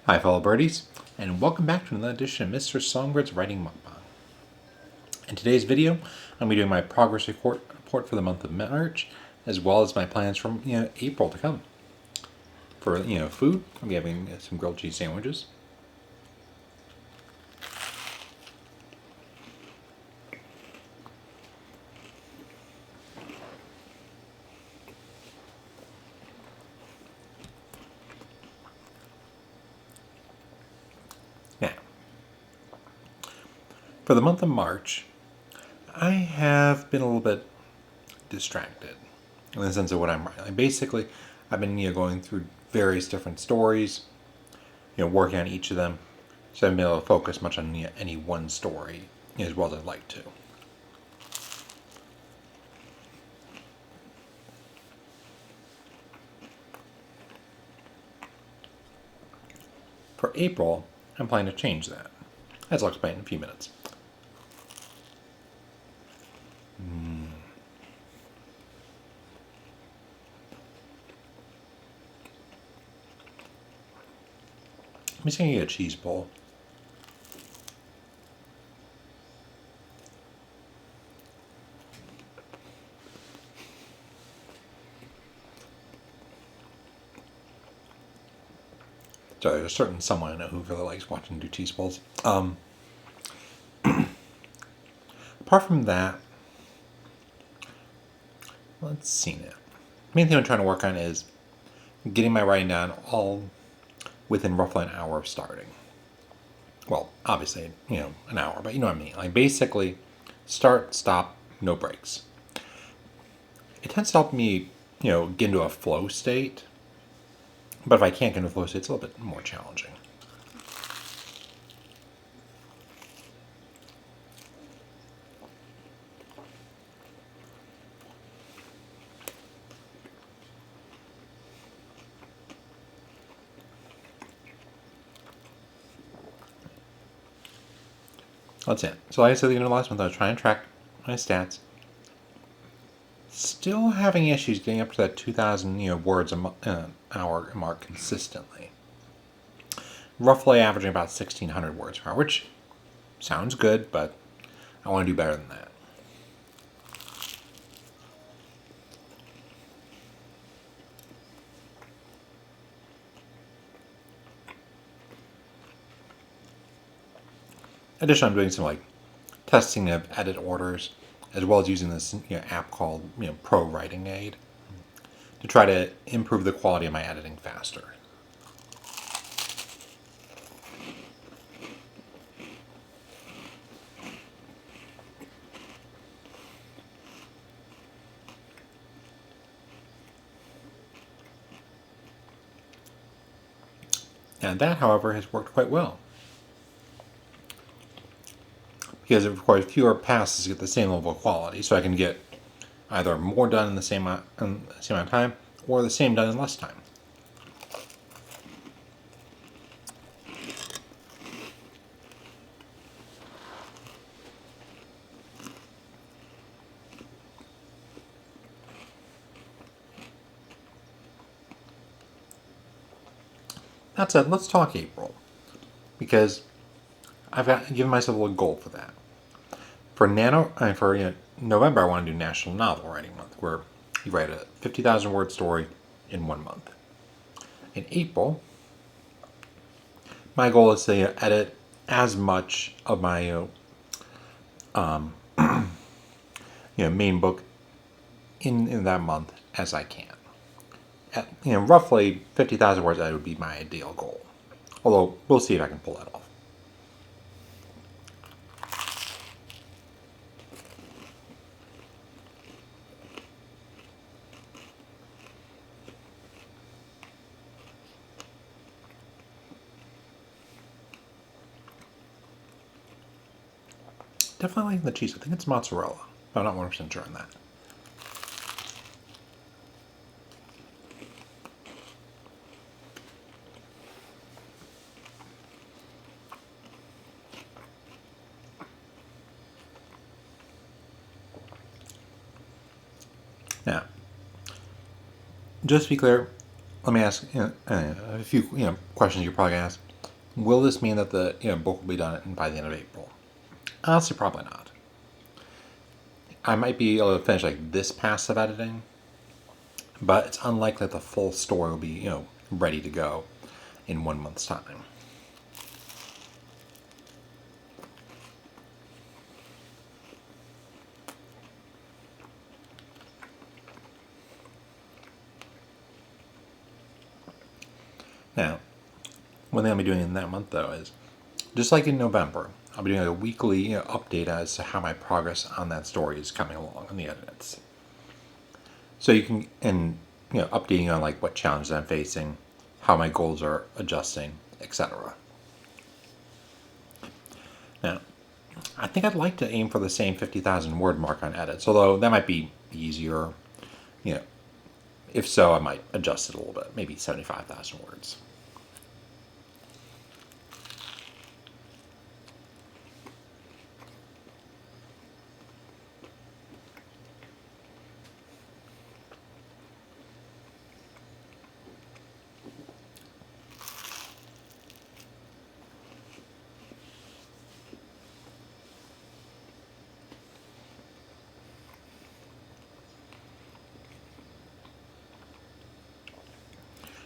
Hi fellow birdies, and welcome back to another edition of Mr. Songbyrd's Writing Mukbang. In today's video, I'm going to be doing my progress report for the month of March, as well as my plans from April to come. For food, I'll be having some grilled cheese sandwiches. Now, for the month of March, I have been a little bit distracted in the sense of what I'm writing. Basically, I've been going through various different stories, working on each of them, so I haven't been able to focus much on any one story as well as I'd like to. For April, I'm planning to change that, as I'll explain in a few minutes. I'm just going to get a cheese bowl. So there's a certain someone I know who really likes watching do cheese bowls. Apart from that, let's see now. The main thing I'm trying to work on is getting my writing down all within roughly an hour of starting. Well, obviously, an hour, but you know what I mean. Like basically, start, stop, no breaks. It tends to help me, get into a flow state. But if I can't get into a flow state, it's a little bit more challenging. That's it. So like I said at the end of last month, I was trying to track my stats. Still having issues getting up to that 2,000 words an hour mark consistently. Roughly averaging about 1,600 words per hour, which sounds good, but I want to do better than that. Additionally, I'm doing some testing of edit orders, as well as using this app called Pro Writing Aid to try to improve the quality of my editing faster. And that, however, has worked quite well. Because it requires fewer passes to get the same level of quality, so I can get either more done in the same amount of time, or the same done in less time. That said, let's talk April, because I've given myself a little goal for that. For November, I want to do National Novel Writing Month, where you write a 50,000 word story in 1 month. In April, my goal is to edit as much of my main book in that month as I can. At roughly 50,000 words, that would be my ideal goal. Although we'll see if I can pull that off. Definitely like the cheese. I think it's mozzarella. I'm not 100% sure on that. Now, just to be clear, let me ask a few questions you're probably going to ask. Will this mean that the book will be done by the end of April? Honestly, probably not. I might be able to finish like this pass of editing, but it's unlikely that the full story will be ready to go in 1 month's time. Now, one thing I'll be doing in that month though is, just like in November, I'll be doing a weekly update as to how my progress on that story is coming along in the edits. So you can, and updating on like what challenges I'm facing, how my goals are adjusting, etc. Now, I think I'd like to aim for the same 50,000 word mark on edits, although that might be easier. If so, I might adjust it a little bit, maybe 75,000 words.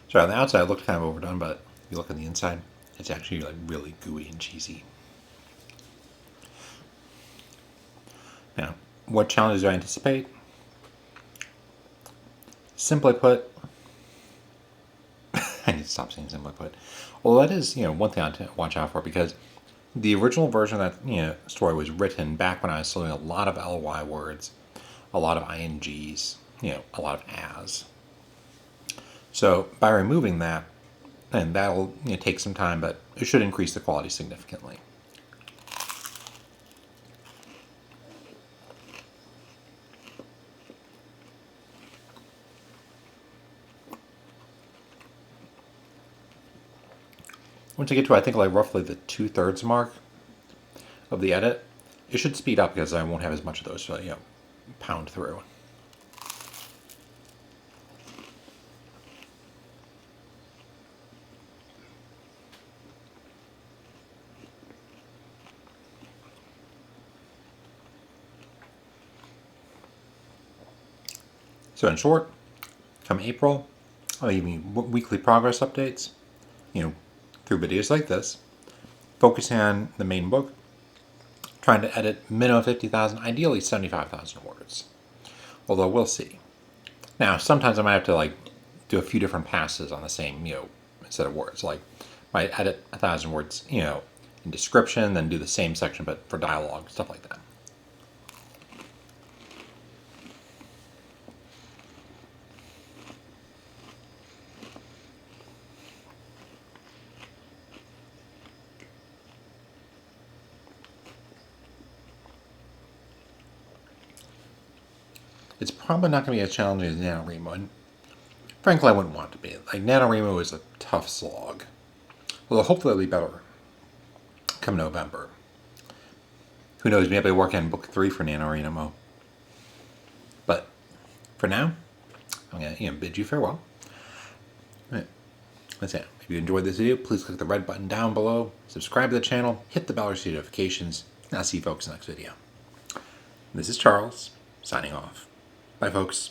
So on the outside, it looked kind of overdone, but if you look on the inside, it's actually like really gooey and cheesy. Now, what challenges do I anticipate? Simply put, I need to stop saying simply put. Well, that is one thing I have to watch out for, because the original version of that story was written back when I was still doing a lot of ly words, a lot of ings, a lot of as. So by removing that, and that'll take some time, but it should increase the quality significantly. Once I get to, I think, like roughly the 2/3 mark of the edit, it should speed up because I won't have as much of those to pound through. So in short, come April, I'll give you weekly progress updates, through videos like this, focusing on the main book, trying to edit minimum 50,000, ideally 75,000 words. Although we'll see. Now, sometimes I might have to like do a few different passes on the same, set of words. Like, might edit 1,000 words, in description, then do the same section but for dialogue, stuff like that. It's probably not going to be as challenging as NaNoWriMo, and frankly, I wouldn't want it to be. Like, NaNoWriMo is a tough slog. Although hopefully it'll be better come November. Who knows, maybe I'll be working on book 3 for NaNoWriMo. But for now, I'm going to bid you farewell. That's it. If you enjoyed this video, please click the red button down below, subscribe to the channel, hit the bell to receive notifications, and I'll see you folks in the next video. This is Charles, signing off. Bye, folks.